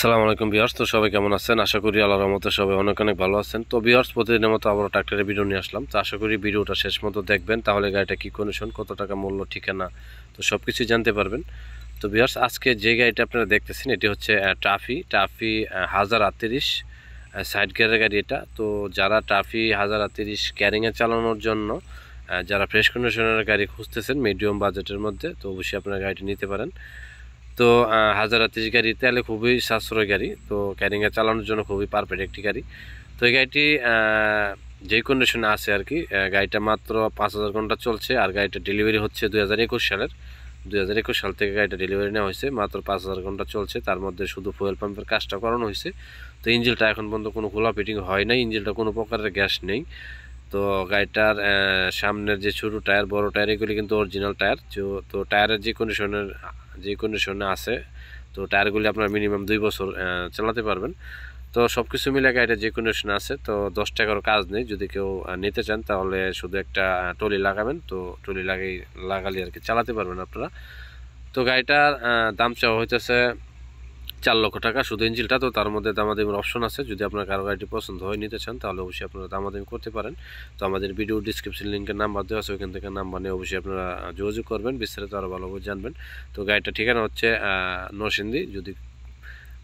আসসালামু আলাইকুম ভিউয়ার্স। তো সবাই কেমন আছেন? আশা করি আল্লাহর রহমতে সবাই অনেক অনেক ভালো আছেন। তো ভিউয়ার্স, প্রতিদিনের মতো আবার ট্রাক্টরের ভিডিও নিয়ে আসলাম। তো আশা করি ভিডিওটা শেষ মতো দেখবেন, তাহলে গাড়িটা কি কন্ডিশন, কত টাকা মূল্য, ঠিকানা, তো সব কিছুই জানতে পারবেন। তো ভিউয়ার্স, আজকে যে গাড়িটা আপনারা দেখতেছেন এটি হচ্ছে টাফি 1038 সাইড গিয়ারের গাড়ি এটা। তো যারা টাফি 1038 ক্যারিংয়ে চালানোর জন্য যারা ফ্রেশ কন্ডিশনের গাড়ি খুঁজতেছেন মিডিয়াম বাজেটের মধ্যে, তো অবশ্যই আপনারা গাড়িটি নিতে পারেন। তো 1038 গাড়ি তেলে খুবই সাশ্রয় গাড়ি, তো ক্যারিংয়ে চালানোর জন্য খুবই পারফেক্ট একটি গাড়ি। তো এই গাড়িটি যে কন্ডিশনে আছে আর কি, গাড়িটা মাত্র 5000 ঘন্টা চলছে, আর গাড়িটা ডেলিভারি হচ্ছে 2021 সালের। 2021 সাল থেকে গাড়িটা ডেলিভারি নেওয়া হয়েছে, মাত্র 5000 ঘন্টা চলছে। তার মধ্যে শুধু ফুয়েল পাম্পের কাজটা করানো হয়েছে। তো ইঞ্জিনটা এখন পর্যন্ত কোনো খোলা ফিটিং হয় নাই, ইঞ্জিনটা কোনো প্রকারের গ্যাস নেই। তো গাড়িটার সামনের যে ছোটো টায়ার, বড় টায়ার, এগুলি কিন্তু অরিজিনাল টায়ার। তো টায়ারের যে কন্ডিশনে আছে, তো টায়ারগুলি আপনার মিনিমাম 2 বছর চালাতে পারবেন। তো সব কিছু মিলে গাড়িটা যে কন্ডিশনে আছে, তো 10 টাকার কাজ নেই। যদি কেউ নিতে চান তাহলে শুধু একটা টলি লাগাবেন, তো টলি লাগালে আর কি চালাতে পারবেন আপনারা। তো গাড়িটার দাম চাওয়া হইতেছে 4 লক্ষ টাকা শুধু ইঞ্জিনটা। তো তার মধ্যে দামাদামির অপশন আছে, যদি আপনার কারো গাড়িটি পছন্দ হয় নিতে চান তাহলে অবশ্যই আপনারা দামাদামি করতে পারেন। তো আমাদের ভিডিও ডিসক্রিপশন লিঙ্কের নাম্বার দেওয়া আছে, ওইখান থেকে নাম্বার নিয়ে অবশ্যই আপনারা যোগাযোগ করবেন, বিস্তারিত আরও ভালোভাবে জানবেন। তো গাড়িটা ঠিকানা হচ্ছে নরসিংদী। যদি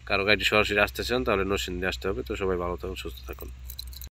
কারো গাড়িটি সরাসরি আসতে চান তাহলে নরসিংদী আসতে হবে। তো সবাই ভালো থাকুন, সুস্থ থাকুন।